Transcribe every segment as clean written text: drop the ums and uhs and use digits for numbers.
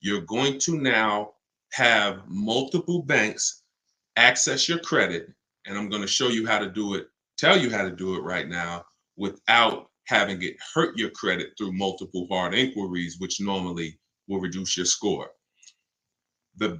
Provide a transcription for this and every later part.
You're going to now have multiple banks access your credit, and I'm going to show you how to do it, tell you how to do it right now without having it hurt your credit through multiple hard inquiries, which normally will reduce your score. The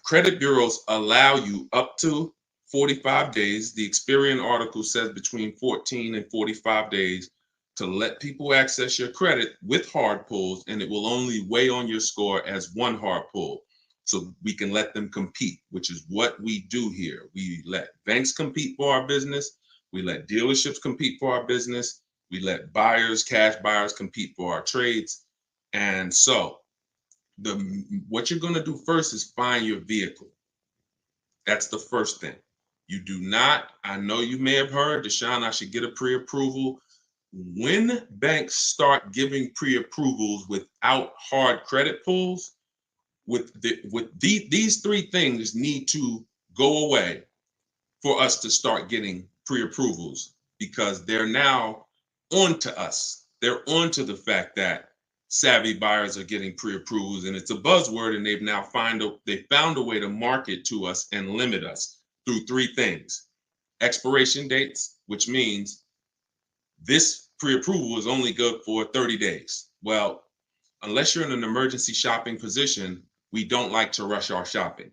credit bureaus allow you up to 45 days. The Experian article says between 14 and 45 days to let people access your credit with hard pulls, and it will only weigh on your score as one hard pull. So we can let them compete, which is what we do here. We let banks compete for our business. We let dealerships compete for our business. We let buyers, cash buyers compete for our trades. And so what you're going to do first is find your vehicle. That's the first thing. You do not, I know you may have heard, Deshone, I should get a pre-approval. When banks start giving pre-approvals without hard credit pulls, these three things need to go away for us to start getting pre-approvals, because they're now onto us. They're onto the fact that savvy buyers are getting pre-approvals, and it's a buzzword, and they've now found a way to market to us and limit us through three things. Expiration dates, which means this pre-approval is only good for 30 days. Well, unless you're in an emergency shopping position, we don't like to rush our shopping.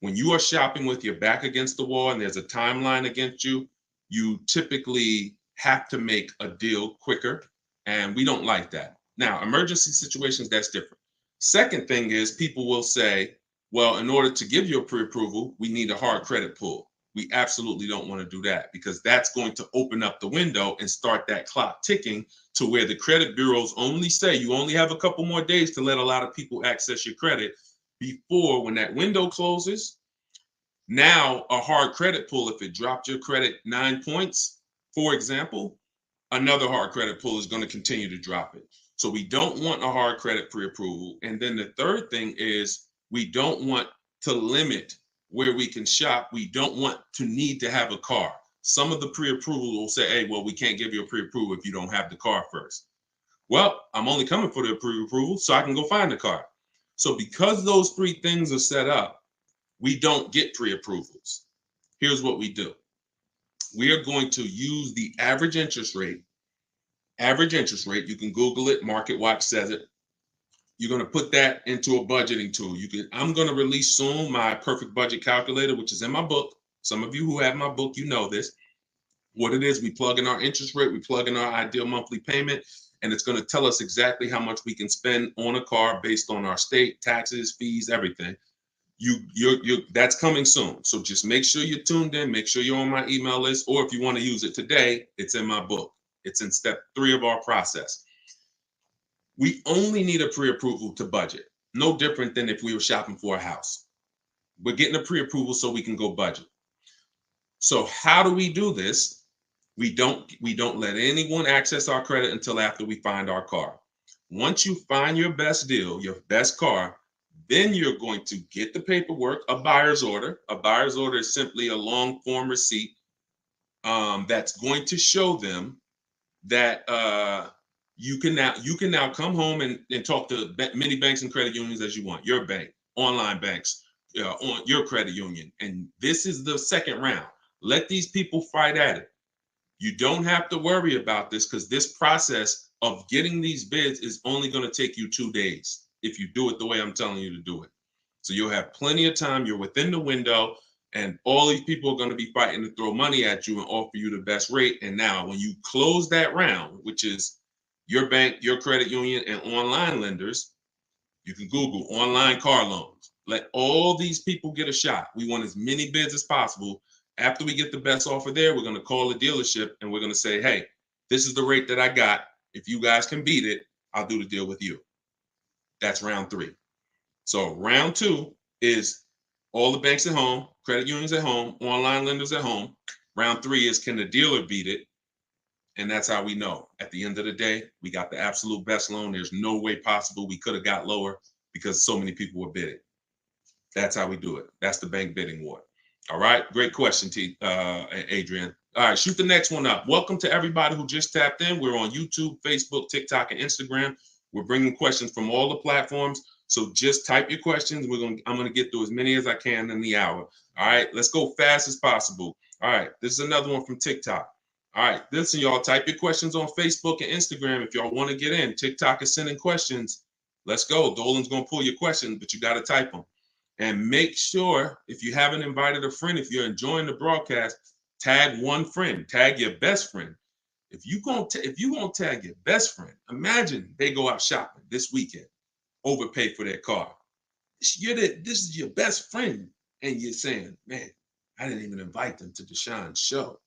When you are shopping with your back against the wall and there's a timeline against you, you typically have to make a deal quicker, and we don't like that. Now, emergency situations, that's different. Second thing is, people will say, well, in order to give you a pre-approval, we need a hard credit pull. We absolutely don't want to do that, because that's going to open up the window and start that clock ticking to where the credit bureaus only say you only have a couple more days to let a lot of people access your credit before, when that window closes, now a hard credit pull, if it dropped your credit 9 points, for example, another hard credit pull is going to continue to drop it. So we don't want a hard credit pre-approval. And then the third thing is, we don't want to limit where we can shop. We don't want to need to have a car. Some of the pre-approval will say, hey, well, we can't give you a pre-approval if you don't have the car first. Well, I'm only coming for the pre-approval so I can go find the car. So because those three things are set up, we don't get pre-approvals. Here's what we do. We are going to use the average interest rate. Average interest rate, you can Google it, MarketWatch says it. You're going to put that into a budgeting tool. I'm going to release soon my perfect budget calculator, which is in my book. Some of you who have my book, you know this. What it is, we plug in our interest rate, we plug in our ideal monthly payment, and it's going to tell us exactly how much we can spend on a car based on our state, taxes, fees, everything. That's coming soon. So just make sure you're tuned in, make sure you're on my email list, or if you want to use it today, it's in my book. It's in step 3 of our process. We only need a pre-approval to budget. No different than if we were shopping for a house. We're getting a pre-approval so we can go budget. So how do we do this? We don't let anyone access our credit until after we find our car. Once you find your best deal, your best car, then you're going to get the paperwork, a buyer's order. A buyer's order is simply a long form receipt that's going to show them that you can now come home and talk to many banks and credit unions as you want. Your bank, online banks, on your credit union. And this is the second round. Let these people fight at it. You don't have to worry about this, because this process of getting these bids is only going to take you 2 days if you do it the way I'm telling you to do it. So you'll have plenty of time. You're within the window, and all these people are going to be fighting to throw money at you and offer you the best rate. And now when you close that round, which is your bank, your credit union, and online lenders, you can Google online car loans. Let all these people get a shot. We want as many bids as possible. After we get the best offer there, we're going to call the dealership and we're going to say, hey, this is the rate that I got. If you guys can beat it, I'll do the deal with you. That's round 3. So round 2 is all the banks at home, credit unions at home, online lenders at home. Round 3 is, can the dealer beat it? And that's how we know. At the end of the day, we got the absolute best loan. There's no way possible we could have got lower because so many people were bidding. That's how we do it. That's the bank bidding war. All right. Great question, Adrian. All right. Shoot the next one up. Welcome to everybody who just tapped in. We're on YouTube, Facebook, TikTok, and Instagram. We're bringing questions from all the platforms. So just type your questions. I'm gonna get through as many as I can in the hour. All right, let's go fast as possible. All right, this is another one from TikTok. All right, listen, y'all, type your questions on Facebook and Instagram if y'all want to get in. TikTok is sending questions. Let's go. Dolan's gonna pull your questions, but you got to type them. And make sure, if you haven't invited a friend, if you're enjoying the broadcast, tag one friend, tag your best friend. If you gonna tag your best friend, imagine they go out shopping this weekend, overpay for their car. This is your best friend, and you're saying, man, I didn't even invite them to Deshone's show.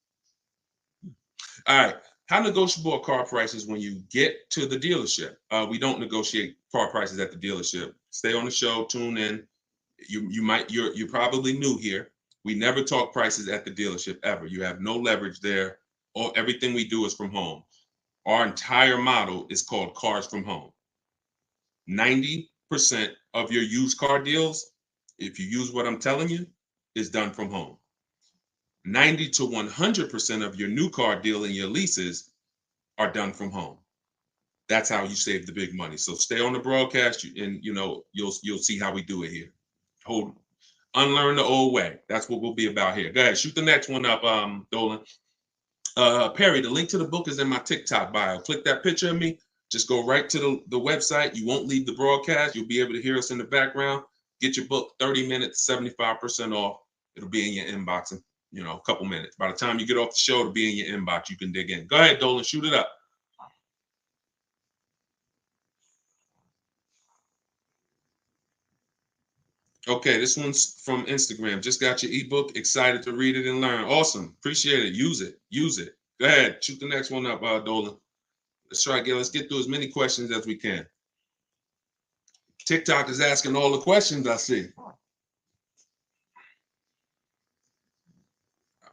All right. How negotiable are car prices when you get to the dealership? We don't negotiate car prices at the dealership. Stay on the show, tune in. You're probably new here. We never talk prices at the dealership ever. You have no leverage there. Everything we do is from home. Our entire model is called Cars from Home. 90% of your used car deals, if you use what I'm telling you, is done from home. 90 to 100% of your new car deal and your leases are done from home. That's how you save the big money. So stay on the broadcast, and you'll see how we do it here. Unlearn the old way. That's what we'll be about here. Go ahead, shoot the next one up, Dolan. Perry, the link to the book is in my TikTok bio. Click that picture of me. Just go right to the website. You won't leave the broadcast. You'll be able to hear us in the background. Get your book, 30 minutes, 75% off. It'll be in your inbox in a couple minutes. By the time you get off the show, it'll be in your inbox. You can dig in. Go ahead, Dolan, shoot it up. Okay, this one's from Instagram. Just got your ebook. Excited to read it and learn. Awesome. Appreciate it. Use it. Use it. Go ahead. Shoot the next one up, Dolan. Let's get through as many questions as we can. TikTok is asking all the questions I see.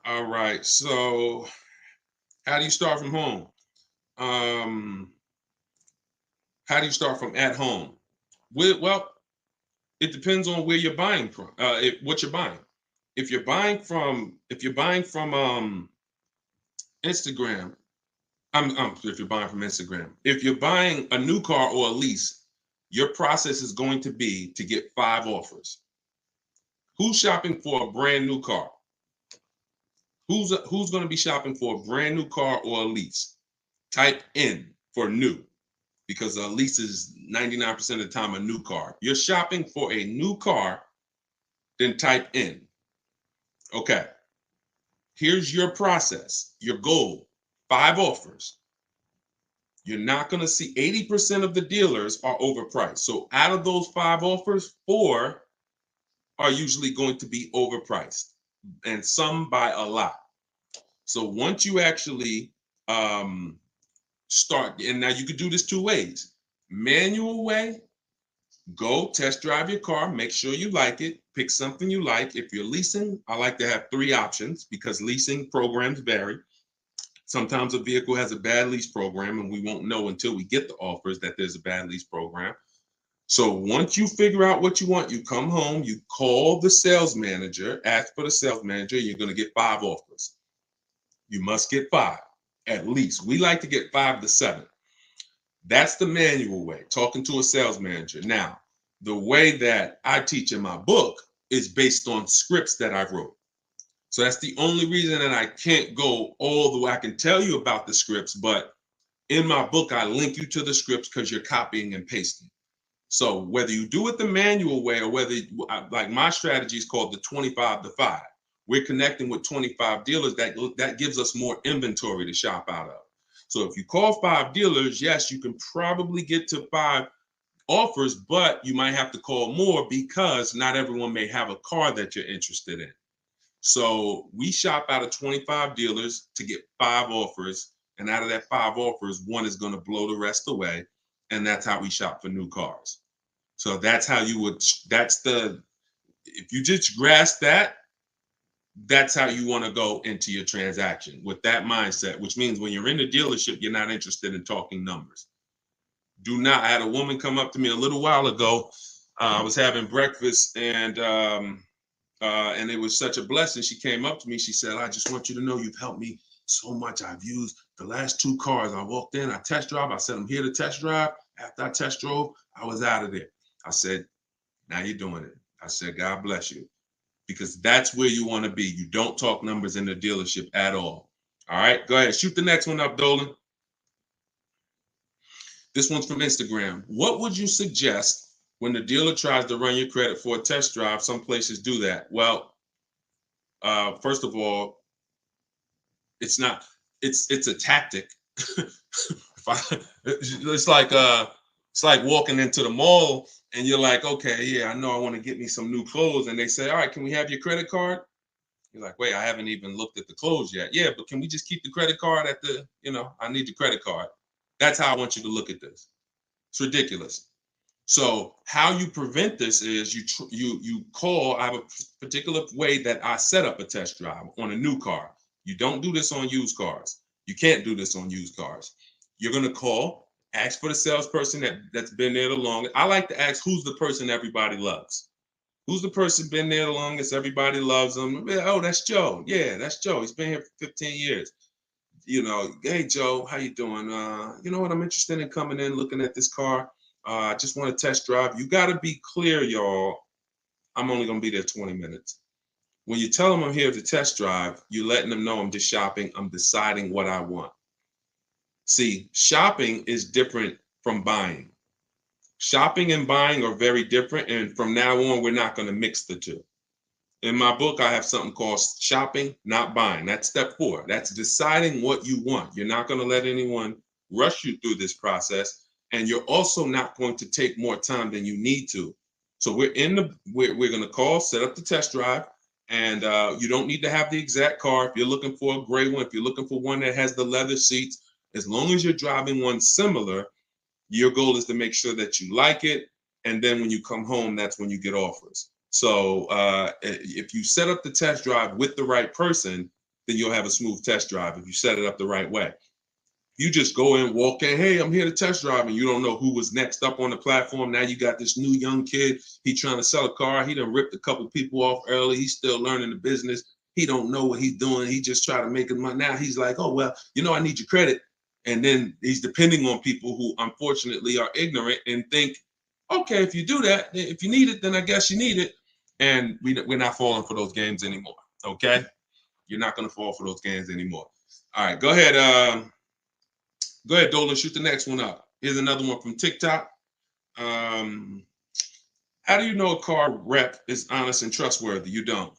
All right. So how do you start from home? How do you start from at home? Well, it depends on where you're buying from. What you're buying. If you're buying from Instagram, if you're buying from Instagram, if you're buying a new car or a lease, your process is going to be to get 5 offers. Who's shopping for a brand new car? Who's going to be shopping for a brand new car or a lease? Type in for new, because a lease is 99% of the time a new car. You're shopping for a new car, then type in. Okay. Here's your process, your goal, 5 offers. You're not going to see 80% of the dealers are overpriced. So out of those 5 offers, 4 are usually going to be overpriced, and some by a lot. So once you actually start, and now you could do this 2 ways. Manual way, go test drive your car, make sure you like it, pick something you like. If you're leasing, I like to have 3 options because leasing programs vary. Sometimes a vehicle has a bad lease program, and we won't know until we get the offers that there's a bad lease program. So once you figure out what you want, you come home, you call the sales manager, ask for the sales manager, you're going to get 5 offers. You must get 5, at least. We like to get 5 to 7. That's the manual way, talking to a sales manager. Now, the way that I teach in my book is based on scripts that I wrote. So that's the only reason that I can't go all the way. I can tell you about the scripts, but in my book, I link you to the scripts because you're copying and pasting. So whether you do it the manual way or whether, like my strategy is called the 25 to 5. We're connecting with 25 dealers that gives us more inventory to shop out of. So if you call 5 dealers, yes, you can probably get to 5 offers, but you might have to call more because not everyone may have a car that you're interested in. So we shop out of 25 dealers to get 5 offers. And out of that 5 offers, 1 is going to blow the rest away. And that's how we shop for new cars. So that's how you would, if you just grasp that, that's how you want to go into your transaction with that mindset, which means when you're in the dealership, you're not interested in talking numbers. Do not. I had a woman come up to me a little while ago. I was having breakfast and it was such a blessing. She came up to me. She said, I just want you to know you've helped me so much. I've used the last 2 cars. I walked in, I test drove. I said, I'm here to test drive. After I test drove, I was out of there. I said, now you're doing it. I said, God bless you, because that's where you want to be. You don't talk numbers in the dealership at all. All right, go ahead. Shoot the next one up, Dolan. This one's from Instagram. What would you suggest when the dealer tries to run your credit for a test drive? Some places do that. Well, first of all, it's a tactic. It's like walking into the mall and you're like, okay, yeah, I know I want to get me some new clothes, and they say, all right, can we have your credit card? You're like, wait, I haven't even looked at the clothes yet. Yeah, but can we just keep the credit card at the, I need the credit card. That's how I want you to look at this. It's ridiculous. So how you prevent this is you call. I have a particular way that I set up a test drive on a new car. You don't do this on used cars. You can't do this on used cars. You're gonna call, ask for the salesperson that's been there the longest. I like to ask, who's the person everybody loves? Who's the person been there the longest? Everybody loves them. Oh, that's Joe. Yeah, that's Joe. He's been here for 15 years. Hey Joe, how you doing? You know what? I'm interested in coming in, looking at this car. I just want to test drive. You got to be clear, y'all. I'm only going to be there 20 minutes. When you tell them I'm here to test drive, you're letting them know I'm just shopping. I'm deciding what I want. See, shopping is different from buying. Shopping and buying are very different. And from now on, we're not going to mix the two. In my book, I have something called shopping, not buying. That's step 4. That's deciding what you want. You're not going to let anyone rush you through this process. And you're also not going to take more time than you need to. So we're going to call, set up the test drive, and you don't need to have the exact car. If you're looking for a gray one, if you're looking for one that has the leather seats, as long as you're driving one similar, your goal is to make sure that you like it. And then when you come home, that's when you get offers. So if you set up the test drive with the right person, then you'll have a smooth test drive if you set it up the right way. You just go in, walk in, hey, I'm here to test drive, and you don't know who was next up on the platform. Now you got this new young kid. He trying to sell a car. He done ripped a couple people off early. He's still learning the business. He don't know what he's doing. He just try to make it money. Now he's like, oh, well, I need your credit. And then he's depending on people who unfortunately are ignorant and think, okay, if you do that, if you need it, then I guess you need it. And we're not falling for those games anymore. Okay, you're not going to fall for those games anymore. All right, go ahead. Go ahead, Dolan. Shoot the next one up. Here's another one from TikTok. How do you know a car rep is honest and trustworthy? You don't.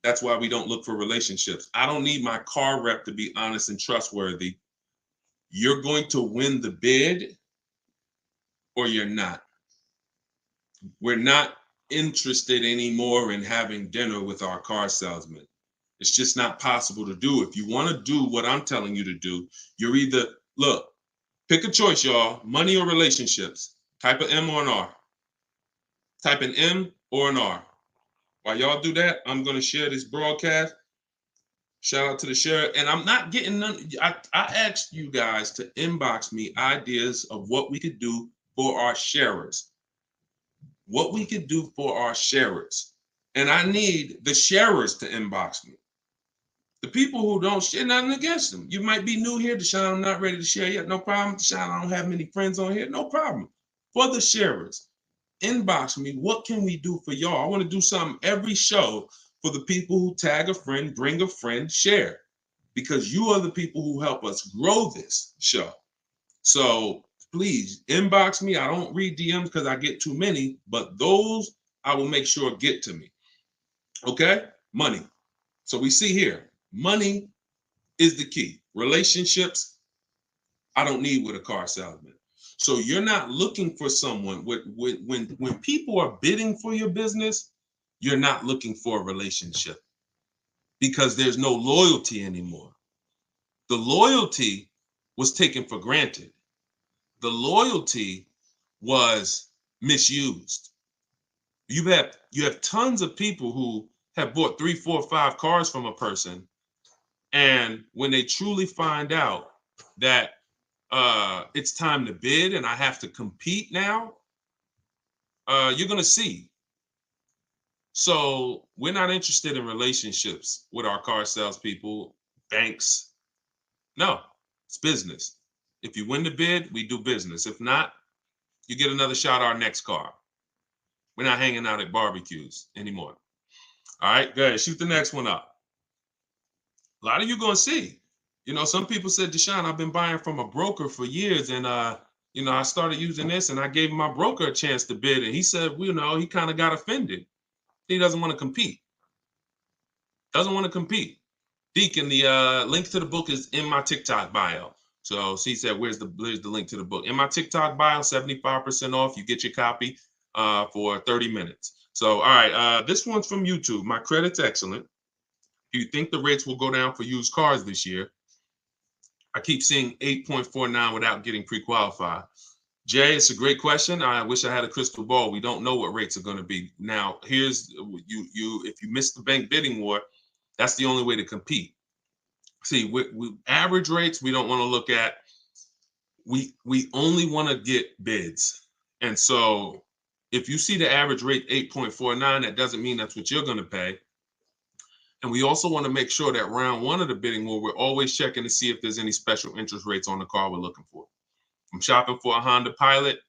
That's why we don't look for relationships. I don't need my car rep to be honest and trustworthy. You're going to win the bid or you're not. We're not interested anymore in having dinner with our car salesman. It's just not possible to do. If you want to do what I'm telling you to do, you're either, pick a choice, y'all, money or relationships. Type an M or an R. Type an M or an R. While y'all do that, I'm going to share this broadcast. Shout out to the share. And I'm not getting none. I asked you guys to inbox me ideas of what we could do for our sharers. What we could do for our sharers. And I need the sharers to inbox me. The people who don't share, nothing against them. You might be new here, Deshone. I'm not ready to share yet. No problem. Deshone, I don't have many friends on here. No problem. For the sharers, inbox me. What can we do for y'all? I want to do something every show for the people who tag a friend, bring a friend, share. Because you are the people who help us grow this show. So please inbox me. I don't read DMs because I get too many, but those I will make sure get to me. Okay? Money. So we see here, money is the key. Relationships, I don't need with a car salesman. So you're not looking for someone when people are bidding for your business, you're not looking for a relationship because there's no loyalty anymore. The loyalty was taken for granted. The loyalty was misused. You have tons of people who have bought 3, 4, 5 cars from a person, and when they truly find out that it's time to bid and I have to compete now, you're gonna see. So we're not interested in relationships with our car salespeople, banks. No, it's business. If you win the bid, we do business. If not, you get another shot at our next car. We're not hanging out at barbecues anymore. All right, go ahead, shoot the next one up. A lot of you gonna see. Some people said, Deshone, I've been buying from a broker for years, and I started using this, and I gave my broker a chance to bid, and he said, he kind of got offended. He doesn't want to compete. Doesn't want to compete. Deacon, the link to the book is in my TikTok bio. So he said, where's the link to the book? In my TikTok bio, 75% off. You get your copy for 30 minutes. So, all right, this one's from YouTube. My credit's excellent. Do you think the rates will go down for used cars this year? I keep seeing 8.49 without getting pre-qualified. Jay, it's a great question. I wish I had a crystal ball. We don't know what rates are going to be. Now, here's if you miss the bank bidding war, that's the only way to compete. See, we average rates we don't want to look at. We only want to get bids. And so if you see the average rate 8.49, that doesn't mean that's what you're going to pay. And we also want to make sure that round one of the bidding war, we're always checking to see if there's any special interest rates on the car we're looking for. From shopping for a Honda Pilot,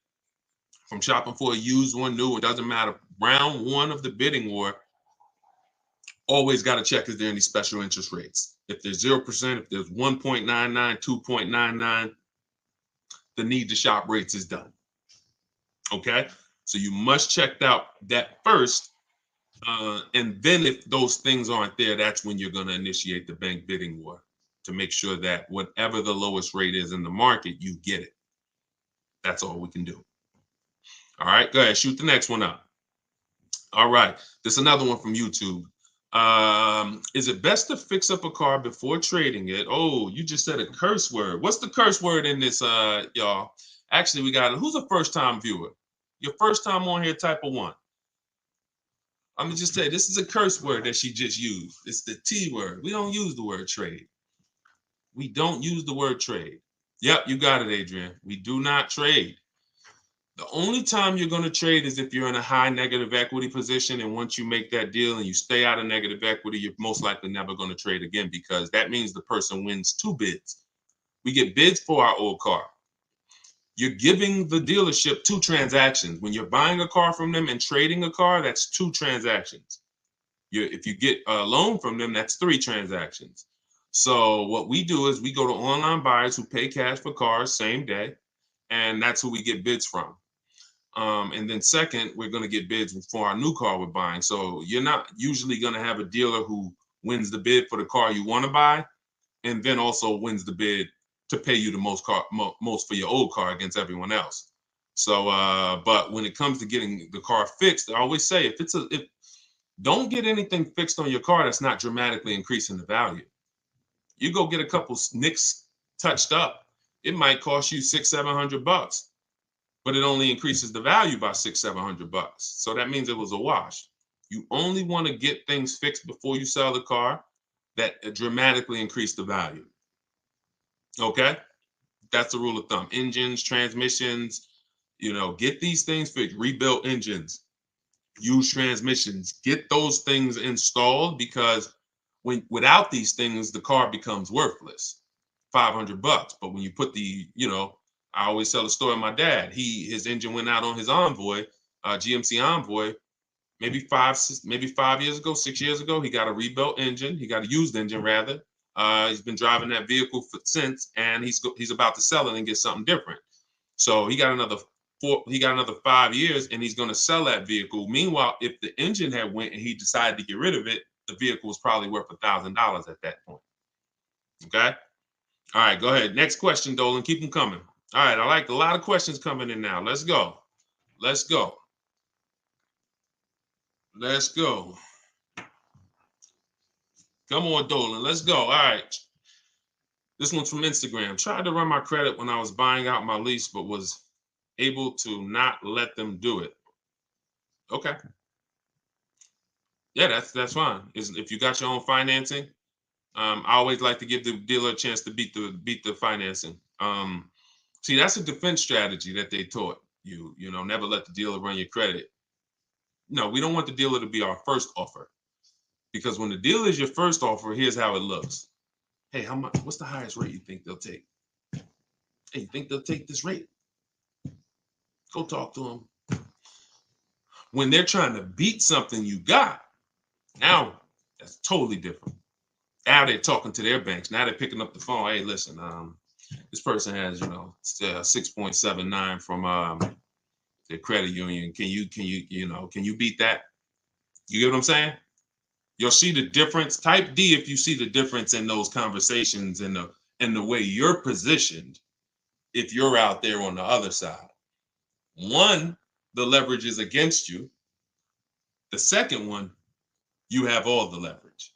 from shopping for a used one, new, it doesn't matter. Round one of the bidding war, always got to check, is there any special interest rates? If there's 0%, if there's 1.99, 2.99, the need to shop rates is done. Okay? So you must check out that first. And then if those things aren't there, that's when you're going to initiate the bank bidding war to make sure that whatever the lowest rate is in the market, you get it. That's all we can do. All right, go ahead, shoot the next one up. All right, there's another one from YouTube. Is it best to fix up a car before trading it? Oh, you just said a curse word. What's the curse word in this, y'all? Actually, we got, who's a first-time viewer? Your first time on here, type of 1. I'm gonna just say this is a curse word that she just used. It's the T word. We don't use the word trade. We don't use the word trade. Yep, you got it, Adrian. We do not trade. The only time you're going to trade is if you're in a high negative equity position, and once you make that deal and you stay out of negative equity, you're most likely never going to trade again, because that means the person wins 2 bids. We get bids for our old car. You're giving the dealership 2 transactions. When you're buying a car from them and trading a car, that's 2 transactions. If you get a loan from them, that's 3 transactions. So what we do is we go to online buyers who pay cash for cars same day, and that's who we get bids from. And then second, we're going to get bids for our new car we're buying. So you're not usually going to have a dealer who wins the bid for the car you want to buy, and then also wins the bid to pay you the most for your old car against everyone else. So, but when it comes to getting the car fixed, I always say, if don't get anything fixed on your car that's not dramatically increasing the value. You go get a couple nicks touched up, it might cost you $600-700, but it only increases the value by $600-700. So that means it was a wash. You only want to get things fixed before you sell the car that dramatically increase the value. Okay, that's the rule of thumb. Engines, transmissions, get these things fixed. Rebuilt engines, used transmissions, get those things installed, because without these things, the car becomes worthless. $500. But when you put I always tell the story of my dad. His engine went out on his Envoy, GMC Envoy, maybe 5 years ago, 6 years ago. He got a rebuilt engine. He got a used engine rather. He's been driving that vehicle since, and he's about to sell it and get something different. So he got another 5 years, and he's going to sell that vehicle. Meanwhile, if the engine had went and he decided to get rid of it, the vehicle was probably worth $1,000 at that point. Okay. All right, go ahead. Next question, Dolan. Keep them coming. All right, I like a lot of questions coming in now. Let's go. Let's go. Let's go. Come on, Dolan. Let's go. All right. This one's from Instagram. Tried to run my credit when I was buying out my lease, but was able to not let them do it. Okay. Yeah, that's fine. If you got your own financing, I always like to give the dealer a chance to beat the financing. See, that's a defense strategy that they taught you. Never let the dealer run your credit. No, we don't want the dealer to be our first offer, because when the dealer is your first offer, here's how it looks. Hey, how much? What's the highest rate you think they'll take? Hey, you think they'll take this rate? Go talk to them. When they're trying to beat something you got, now that's totally different. Now they're talking to their banks. Now they're picking up the phone. Hey, listen, this person has, 6.79 from their credit union. Can you beat that? You get what I'm saying? You'll see the difference. Type D if you see the difference in those conversations and the way you're positioned if you're out there on the other side. One, the leverage is against you. The second one, you have all the leverage.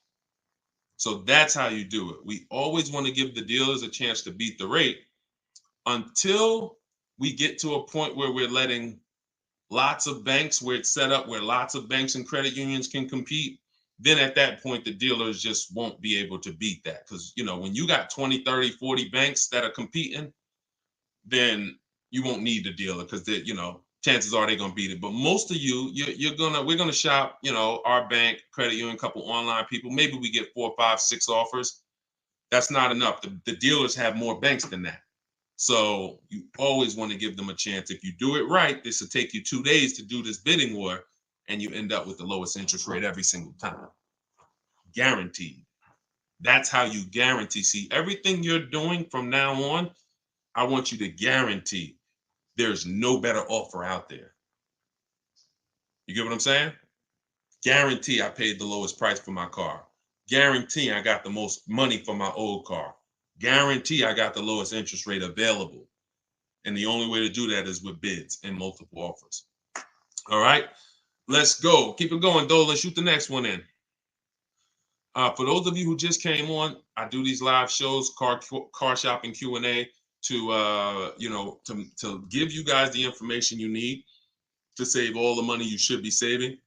So that's how you do it. We always want to give the dealers a chance to beat the rate until we get to a point where we're letting lots of banks, where it's set up where lots of banks and credit unions can compete. Then at that point, the dealers just won't be able to beat that. Because, when you got 20, 30, 40 banks that are competing, then you won't need the dealer because chances are they're gonna beat it. But most of we're gonna shop, our bank, credit union, couple online people. Maybe we get 4, 5, 6 offers. That's not enough. The dealers have more banks than that. So you always want to give them a chance. If you do it right, this will take you 2 days to do this bidding war, and you end up with the lowest interest rate every single time. Guaranteed. That's how you guarantee. See, everything you're doing from now on, I want you to guarantee there's no better offer out there. You get what I'm saying? Guarantee I paid the lowest price for my car. Guarantee I got the most money for my old car. Guarantee I got the lowest interest rate available. And the only way to do that is with bids and multiple offers. All right, let's go. Keep it going, Dolan. Shoot the next one in. For those of you who just came on, I do these live shows, car shopping Q&A, to give you guys the information you need to save all the money you should be saving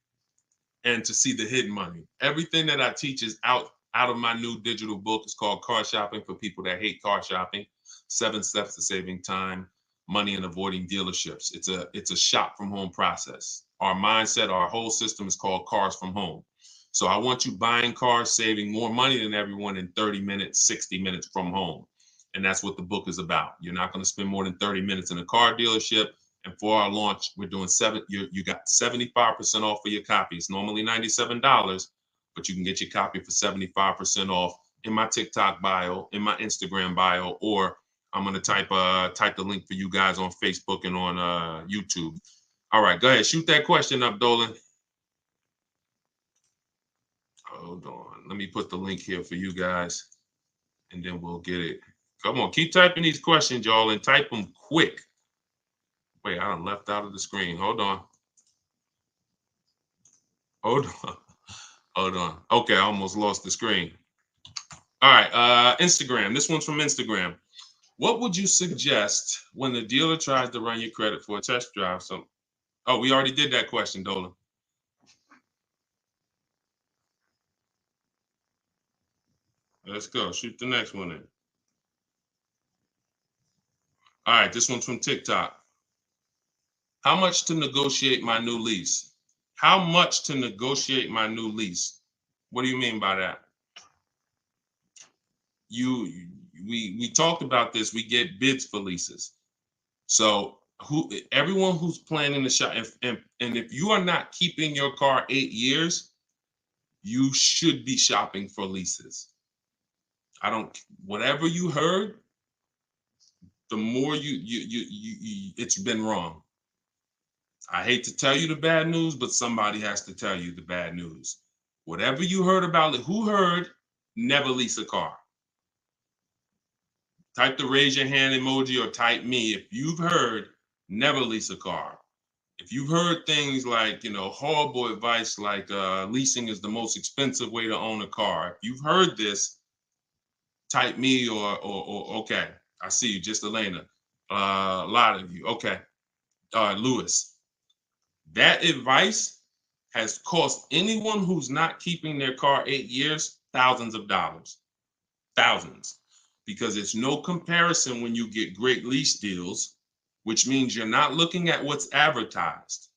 and to see the hidden money. Everything that I teach is out of my new digital book. It's called Car Shopping for People That Hate Car Shopping. 7 Steps to Saving Time, Money, and Avoiding Dealerships. It's a shop from home process. Our mindset, our whole system is called Cars from Home. So I want you buying cars, saving more money than everyone in 30 minutes, 60 minutes from home. And that's what the book is about. You're not going to spend more than 30 minutes in a car dealership. And for our launch, we're doing you got 75% off for your copy. It's normally $97, but you can get your copy for 75% off in my TikTok bio, in my Instagram bio, or I'm going to type the link for you guys on Facebook and on YouTube. All right, go ahead. Shoot that question up, Dolan. Hold on. Let me put the link here for you guys, and then we'll get it. Come on, keep typing these questions, y'all, and type them quick. Wait, I done left out of the screen. Hold on. Hold on. Okay, I almost lost the screen. All right, Instagram. This one's from Instagram. What would you suggest when the dealer tries to run your credit for a test drive? We already did that question, Dolan. Let's go. Shoot the next one in. All right, this one's from TikTok. How much to negotiate my new lease? How much to negotiate my new lease? What do you mean by that? We talked about this. We get bids for leases. So everyone who's planning to shop, and if you are not keeping your car 8 years, you should be shopping for leases. Whatever you heard, the more it's been wrong. I hate to tell you the bad news, but somebody has to tell you the bad news. Whatever you heard about it, who heard, never lease a car. Type the raise your hand emoji or type me if you've heard, never lease a car. If you've heard things like, horrible advice like leasing is the most expensive way to own a car. If you've heard this, type me or okay. I see you, just Elena. A lot of you. Okay. Lewis. That advice has cost anyone who's not keeping their car 8 years thousands of dollars. Thousands. Because it's no comparison when you get great lease deals, which means you're not looking at what's advertised.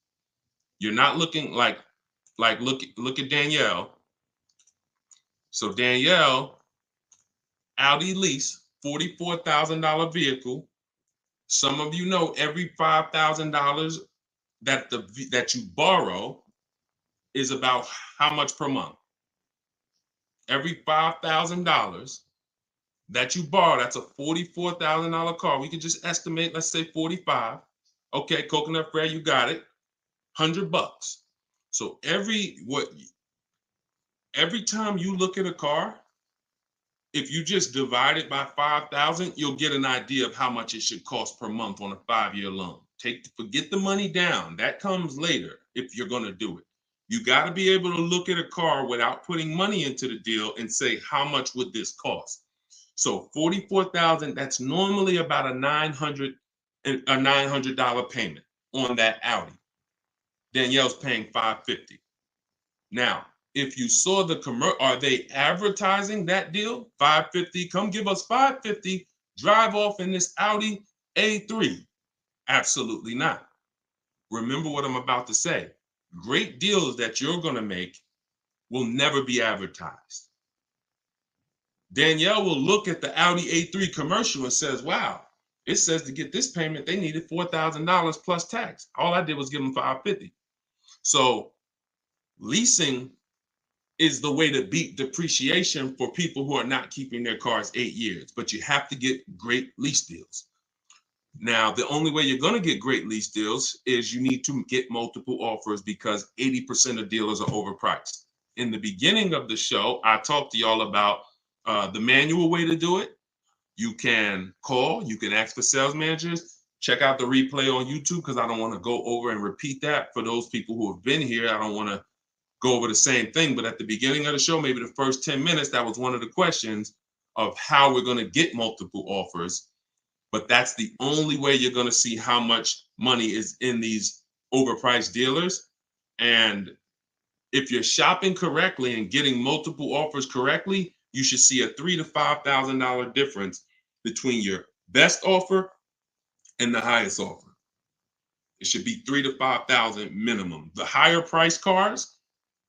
You're not looking like look at Danielle. So Danielle, Audi lease, $44,000 vehicle. Some of you know every $5,000 that you borrow is about how much per month. Every $5,000 that you borrow, that's a $44,000 car. We could just estimate, let's say 45. Okay, Coconut Fred, you got it. $100. So every time you look at a car, if you just divide it by 5,000, you'll get an idea of how much it should cost per month on a 5-year loan. Forget the money down. That comes later if you're going to do it. You got to be able to look at a car without putting money into the deal and say, how much would this cost? So 44,000, that's normally about a $900 payment on that Audi. Danielle's paying $550. Now, if you saw the commercial, are they advertising that deal? $550, come give us $550, drive off in this Audi A3. Absolutely not. Remember what I'm about to say. Great deals that you're going to make will never be advertised. Danielle will look at the Audi A3 commercial and says, wow, it says to get this payment, they needed $4,000 plus tax. All I did was give them $550. So leasing is the way to beat depreciation for people who are not keeping their cars 8 years, but you have to get great lease deals. Now, the only way you're going to get great lease deals is you need to get multiple offers because 80% of dealers are overpriced. In the beginning of the show, I talked to y'all about the manual way to do it. You can call, you can ask for sales managers. Check out the replay on YouTube because I don't want to go over and repeat that for those people who have been here. I don't want to go over the same thing, but at the beginning of the show, maybe the first 10 minutes, that was one of the questions of how we're going to get multiple offers. But that's the only way you're going to see how much money is in these overpriced dealers. And if you're shopping correctly and getting multiple offers correctly, you should see a $3,000 to $5,000 difference between your best offer and the highest offer. It should be $3,000 to $5,000 minimum. The higher priced cars,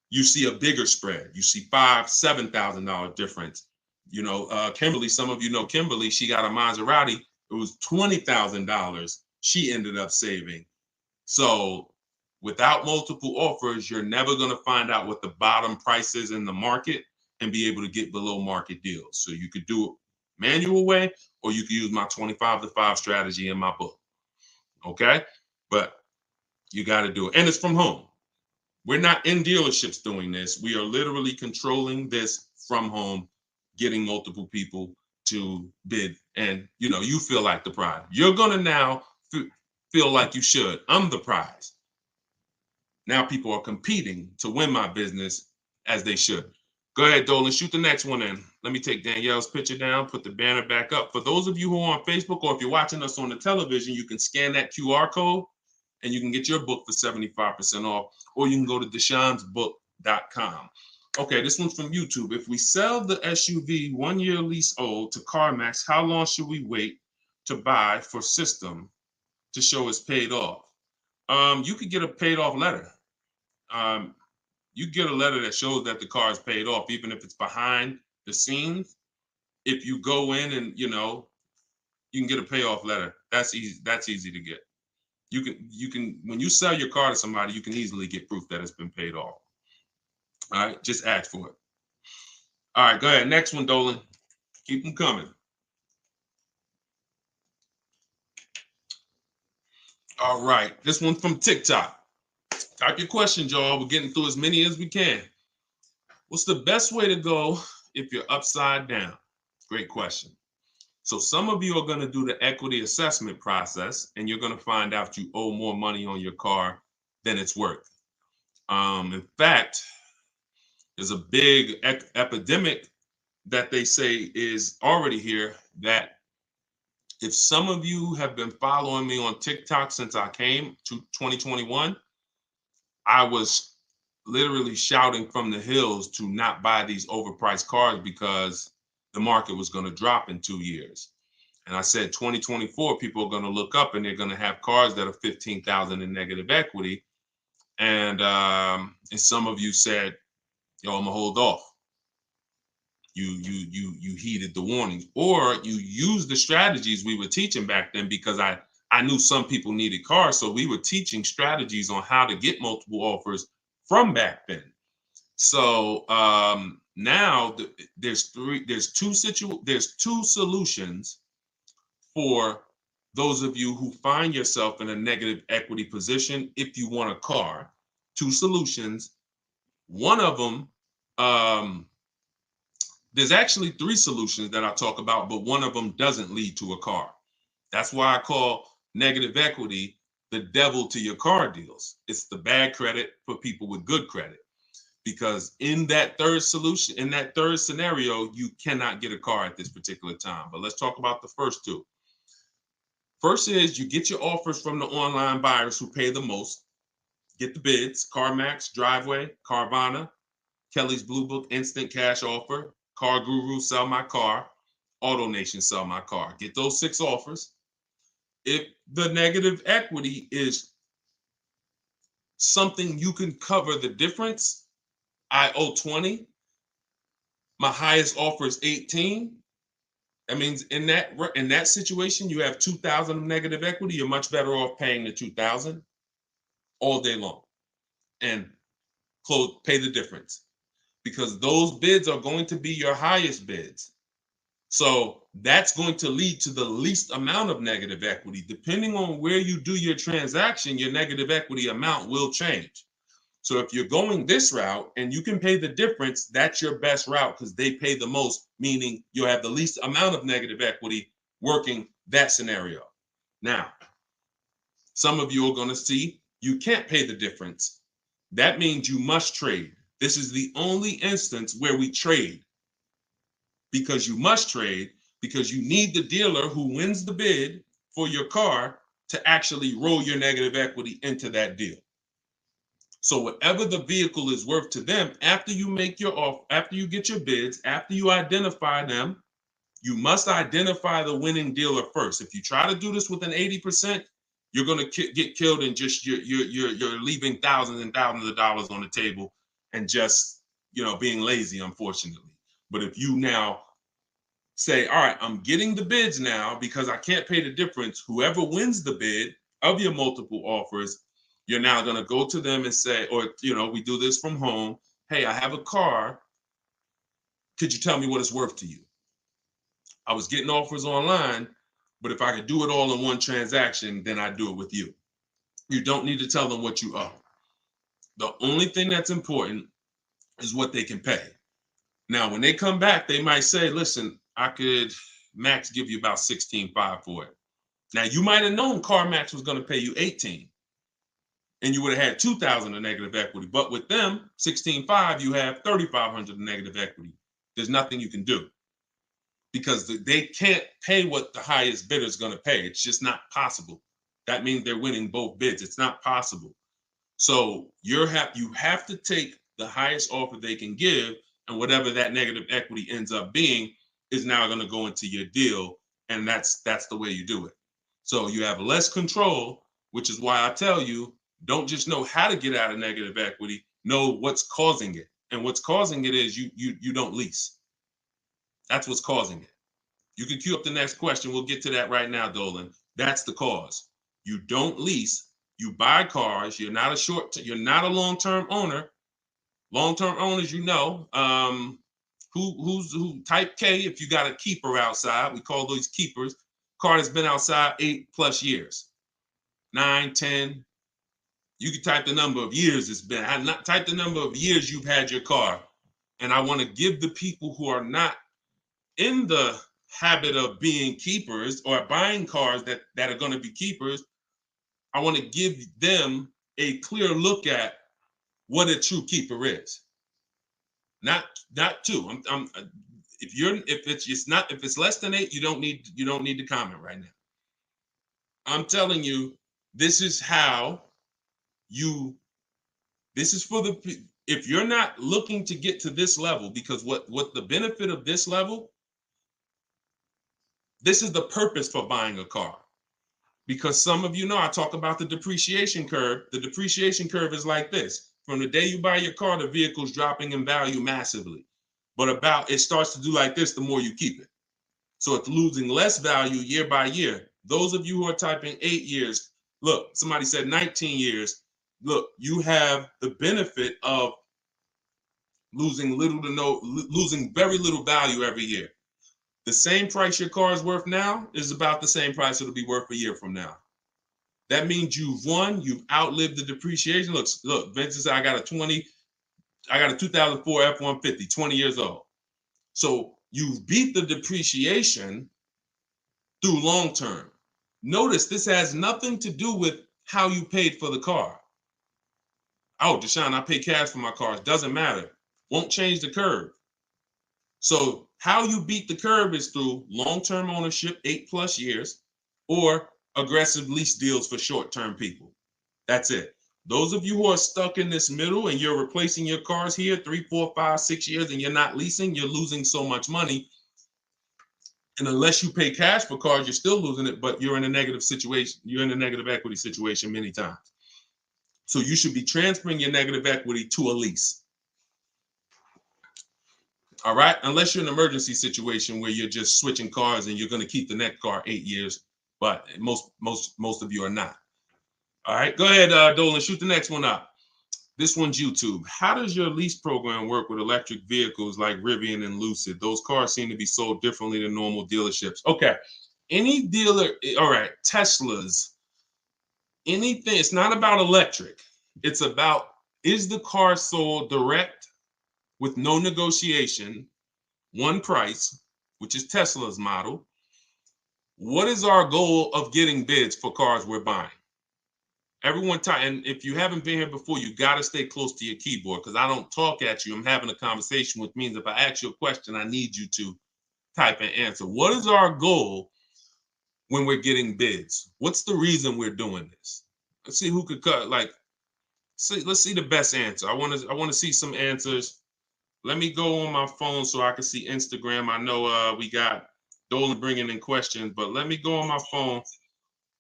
you see a bigger spread. You see $5,000 to $7,000 difference. You know, Kimberly, some of you know Kimberly, she got a Maserati. It was $20,000 she ended up saving. So without multiple offers, you're never going to find out what the bottom price is in the market and be able to get below market deals. So you could do it manual way, or you could use my 25 to 5 strategy in my book. Okay? But you got to do it. And it's from home. We're not in dealerships doing this. We are literally controlling this from home, getting multiple people to bid. And, you know, you feel like the prize. You're going to now feel like you should. I'm the prize. Now people are competing to win my business as they should. Go ahead, Dolan, shoot the next one in. Let me take Danielle's picture down, put the banner back up. For those of you who are on Facebook, or if you're watching us on the television, you can scan that QR code and you can get your book for 75% off, or you can go to deshonsbook.com. Okay, this one's from YouTube. If we sell the SUV 1 year lease old to CarMax, how long should we wait to buy for system to show it's paid off? You could get a paid off letter. You get a letter that shows that the car is paid off, even if it's behind the scenes. If you go in and, you know, you can get a payoff letter. That's easy. That's easy to get. You can when you sell your car to somebody, you can easily get proof that it's been paid off. All right, just ask for it. All right, go ahead. Next one, Dolan. Keep them coming. All right, this one from TikTok. Type your questions, y'all. We're getting through as many as we can. What's the best way to go if you're upside down? Great question. So some of you are going to do the equity assessment process, and you're going to find out you owe more money on your car than it's worth. In fact, there's a big epidemic that they say is already here, that if some of you have been following me on TikTok since I came to 2021, I was literally shouting from the hills to not buy these overpriced cars because the market was going to drop in 2 years. And I said 2024, people are going to look up and they're going to have cars that are 15,000 in negative equity. And some of you said, yo, I'm gonna hold off. You heeded the warnings, or you used the strategies we were teaching back then, because I I knew some people needed cars, so we were teaching strategies on how to get multiple offers from back then. So now there's two solutions for those of you who find yourself in a negative equity position if you want a car. Two solutions. One of them, there's actually three solutions that I talk about, but one of them doesn't lead to a car. That's why I call negative equity the devil to your car deals. It's the bad credit for people with good credit. Because in that third solution, in that third scenario, you cannot get a car at this particular time. But let's talk about the first two. First is you get your offers from the online buyers who pay the most. Get the bids: CarMax, Driveway, Carvana, Kelly's Blue Book, Instant Cash Offer, Car Guru, Sell My Car, AutoNation, Sell My Car. Get those 6 offers. If the negative equity is something you can cover the difference, I owe 20. My highest offer is 18. That means in that situation, you have 2,000 of negative equity. You're much better off paying the 2,000 all day long and pay the difference, because those bids are going to be your highest bids. So that's going to lead to the least amount of negative equity. Depending on where you do your transaction, your negative equity amount will change. So if you're going this route and you can pay the difference, that's your best route because they pay the most, meaning you'll have the least amount of negative equity working that scenario. Now, some of you are going to see you can't pay the difference. That means you must trade. This is the only instance where we trade, because you must trade, because you need the dealer who wins the bid for your car to actually roll your negative equity into that deal. So whatever the vehicle is worth to them, after you make your offer, after you get your bids, after you identify them, you must identify the winning dealer first. If you try to do this with an 80%, you're going to get killed, and just you're leaving thousands and thousands of dollars on the table and just being lazy, unfortunately. But if you now say, all right, I'm getting the bids now because I can't pay the difference, whoever wins the bid of your multiple offers, you're now going to go to them and say, or, we do this from home. Hey, I have a car. Could you tell me what it's worth to you? I was getting offers online, but if I could do it all in one transaction, then I'd do it with you. You don't need to tell them what you owe. The only thing that's important is what they can pay. Now, when they come back, they might say, listen, I could max give you about $16,500 for it. Now, you might have known CarMax was going to pay you $18,000. And you would have had 2,000 of negative equity. But with them, 16.5, you have 3,500 of negative equity. There's nothing you can do because they can't pay what the highest bidder is going to pay. It's just not possible. That means they're winning both bids. It's not possible. So you have to take the highest offer they can give, and whatever that negative equity ends up being is now going to go into your deal, and that's the way you do it. So you have less control, which is why I tell you, don't just know how to get out of negative equity, know what's causing it. And what's causing it is you don't lease. That's what's causing it. You can queue up the next question. We'll get to that right now, Dolan. That's the cause. You don't lease. You buy cars. You're not you're not a long-term owner. Long-term owners, who type K, if you got a keeper outside, we call those keepers. Car that's been outside 8+ years, 9, 10. You can type the number of years it's been. I not type the number of years you've had your car. And I want to give the people who are not in the habit of being keepers or buying cars that are going to be keepers, I want to give them a clear look at what a true keeper is. Not two. If it's less than 8, you don't need to comment right now. I'm telling you, this is for if you're not looking to get to this level, because what the benefit of this level, this is the purpose for buying a car. Because some of you know, I talk about the depreciation curve. The depreciation curve is like this. From the day you buy your car, the vehicle's dropping in value massively. But it starts to do like this the more you keep it. So it's losing less value year by year. Those of you who are typing 8 years, look, somebody said 19 years. Look, you have the benefit of losing very little value every year. The same price your car is worth now is about the same price it'll be worth a year from now. That means you've won, you've outlived the depreciation. Look, Vincent said, I got a 2004 F-150, 20 years old. So you've beat the depreciation through long term. Notice this has nothing to do with how you paid for the car. Oh, Deshone, I pay cash for my cars. Doesn't matter. Won't change the curve. So how you beat the curve is through long-term ownership, 8+ years, or aggressive lease deals for short-term people. That's it. Those of you who are stuck in this middle and you're replacing your cars here 3, 4, 5, 6 years and you're not leasing, you're losing so much money. And unless you pay cash for cars, you're still losing it, but you're in a negative situation. You're in a negative equity situation many times. So you should be transferring your negative equity to a lease. All right, unless you're in an emergency situation where you're just switching cars and you're going to keep the next car 8 years, but most of you are not. All right, go ahead, Dolan, shoot the next one up. This one's YouTube. How does your lease program work with electric vehicles like Rivian and Lucid? Those cars seem to be sold differently than normal dealerships. Okay, any dealer, all right, Teslas, anything, it's not about electric. It's about, is the car sold direct with no negotiation, one price, which is Tesla's model? What is our goal of getting bids for cars we're buying? Everyone type, and if you haven't been here before, you got to stay close to your keyboard because I don't talk at you. I'm having a conversation, which means if I ask you a question, I need you to type and answer. What is our goal when we're getting bids? What's the reason we're doing this? Let's see who could cut. Let's see the best answer. I want to see some answers. Let me go on my phone so I can see Instagram. I know we got Dolan bringing in questions, but let me go on my phone.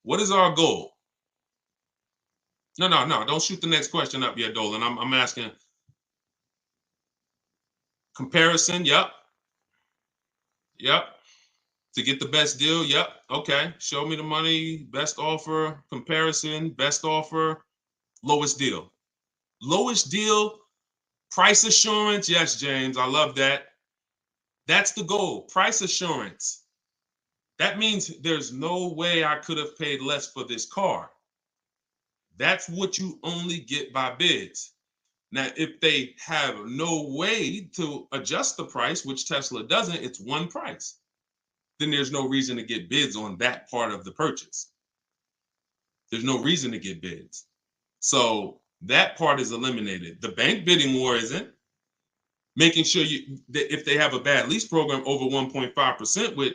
What is our goal? No, don't shoot the next question up yet, Dolan. I'm asking. Comparison, yep. To get the best deal, yep. Okay, show me the money, best offer, comparison, best offer, lowest deal. Lowest deal, price assurance, yes, James, I love that. That's the goal, price assurance. That means there's no way I could have paid less for this car. That's what you only get by bids. Now, if they have no way to adjust the price, which Tesla doesn't, it's one price, then there's no reason to get bids on that part of the purchase. There's no reason to get bids. So that part is eliminated. The bank bidding war isn't. Making sure that if they have a bad lease program over 1.5% with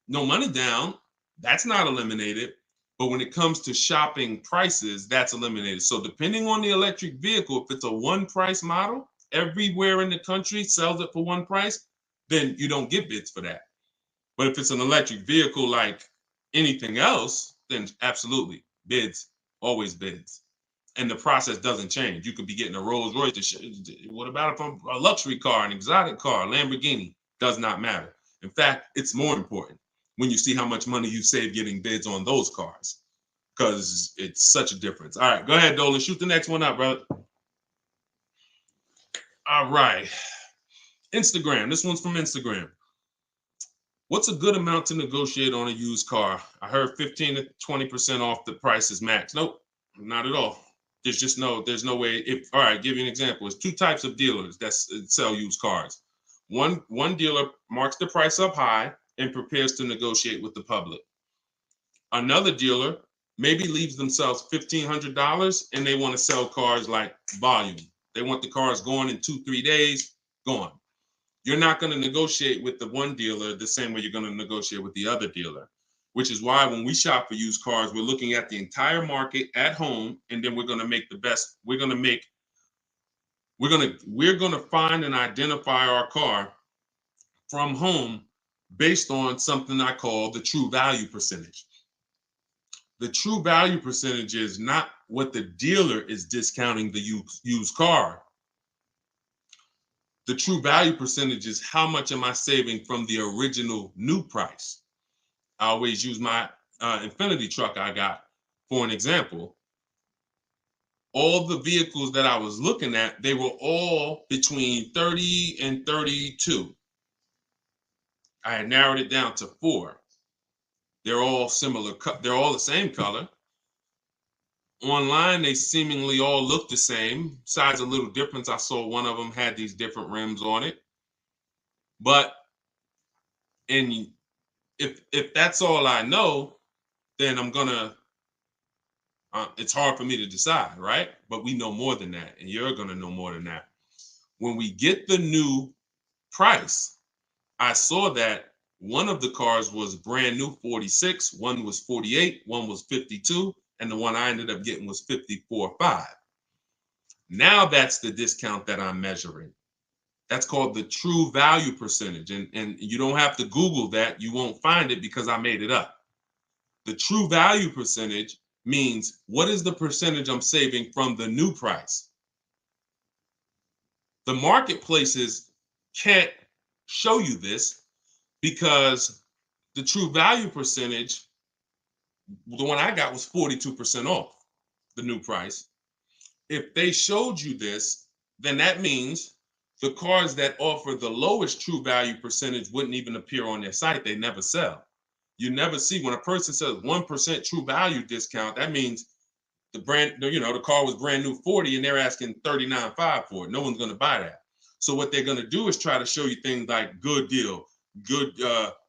no money down, that's not eliminated. But when it comes to shopping prices, that's eliminated. So depending on the electric vehicle, if it's a one price model, everywhere in the country sells it for one price, then you don't get bids for that. But if it's an electric vehicle like anything else, then absolutely, bids, always bids. And the process doesn't change. You could be getting a Rolls Royce. What about a luxury car, an exotic car, Lamborghini? Does not matter. In fact, it's more important when you see how much money you save getting bids on those cars, because it's such a difference. All right, go ahead, Dolan. Shoot the next one up, brother. All right. Instagram. This one's from Instagram. What's a good amount to negotiate on a used car? I heard 15 to 20% off the price is max. Nope, not at all. There's no way. All right, give you an example. There's two types of dealers that sell used cars. One dealer marks the price up high and prepares to negotiate with the public. Another dealer maybe leaves themselves $1,500 and they want to sell cars like volume. They want the cars going in 2-3 days, gone. You're not going to negotiate with the one dealer the same way you're going to negotiate with the other dealer, which is why when we shop for used cars, we're looking at the entire market at home, and then we're going to make the best. We're going to find and identify our car from home based on something I call the true value percentage. The true value percentage is not what the dealer is discounting the used car. The true value percentage is how much am I saving from the original new price. I always use my Infinity truck I got, for an example, all the vehicles that I was looking at, they were all between 30 and 32. I had narrowed it down to 4. They're all similar. They're all the same color. Online, they seemingly all look the same. Besides a little difference, I saw one of them had these different rims on it. But if that's all I know, then I'm gonna. It's hard for me to decide, right? But we know more than that, and you're gonna know more than that. When we get the new price, I saw that one of the cars was brand new 46, one was 48, one was 52, and the one I ended up getting was 54.5. Now that's the discount that I'm measuring. That's called the true value percentage. And you don't have to Google that. You won't find it because I made it up. The true value percentage means what is the percentage I'm saving from the new price? The marketplaces can't show you this because the true value percentage, the one I got was 42% off the new price. If they showed you this, then that means the cars that offer the lowest true value percentage wouldn't even appear on their site. They never sell. You never see when a person says 1% true value discount, that means the car was brand new 40 and they're asking 39.5 for it. No one's going to buy that. So what they're going to do is try to show you things like good deal,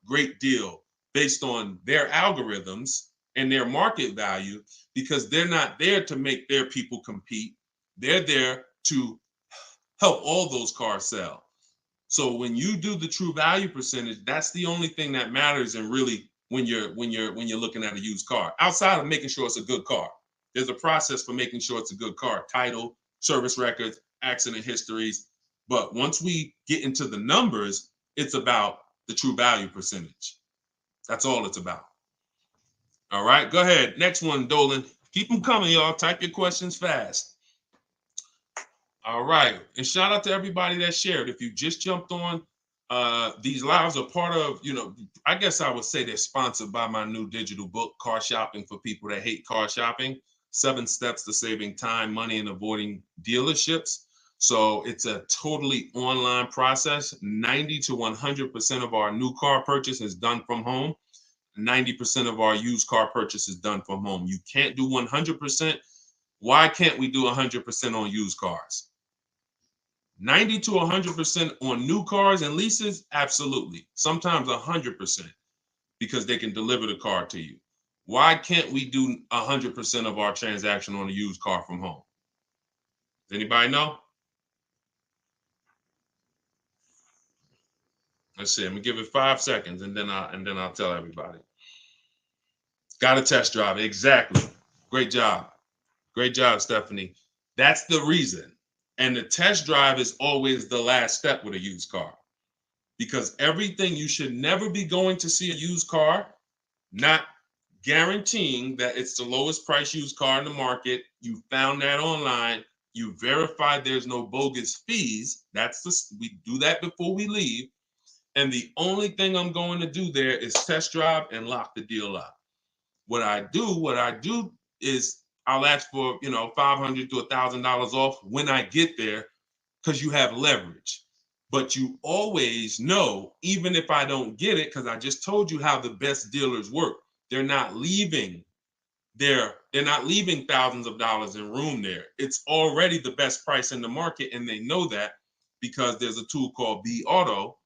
great deal, based on their algorithms and their market value, because they're not there to make their people compete. They're there to help all those cars sell. So when you do the true value percentage, that's the only thing that matters. And really, when you're looking at a used car, outside of making sure it's a good car, there's a process for making sure it's a good car: title, service records, accident histories. But once we get into the numbers, it's about the true value percentage. That's all it's about. All right, go ahead. Next one, Dolan. Keep them coming, y'all. Type your questions fast. All right, and shout out to everybody that shared. If you just jumped on, these lives are part of, I guess I would say they're sponsored by my new digital book, Car Shopping for People That Hate Car Shopping: 7 Steps to Saving Time, Money, and Avoiding Dealerships. So it's a totally online process. 90 to 100% of our new car purchase is done from home. 90% of our used car purchase is done from home. You can't do 100%. Why can't we do 100% on used cars? 90 to 100% on new cars and leases? Absolutely. Sometimes 100% because they can deliver the car to you. Why can't we do 100% of our transaction on a used car from home? Does anybody know? Let's see. I'm gonna give it 5 seconds and then I'll tell everybody. Got a test drive. Exactly. Great job. Great job, Stephanie. That's the reason. And the test drive is always the last step with a used car, because everything, you should never be going to see a used car, not guaranteeing that it's the lowest price used car in the market. You found that online. You verified there's no bogus fees. We do that before we leave. And the only thing I'm going to do there is test drive and lock the deal up. What I do is I'll ask for, $500 to $1,000 off when I get there, because you have leverage. But you always know, even if I don't get it, because I just told you how the best dealers work. They're not leaving thousands of dollars in room there. It's already the best price in the market, and they know that because there's a tool called Be Auto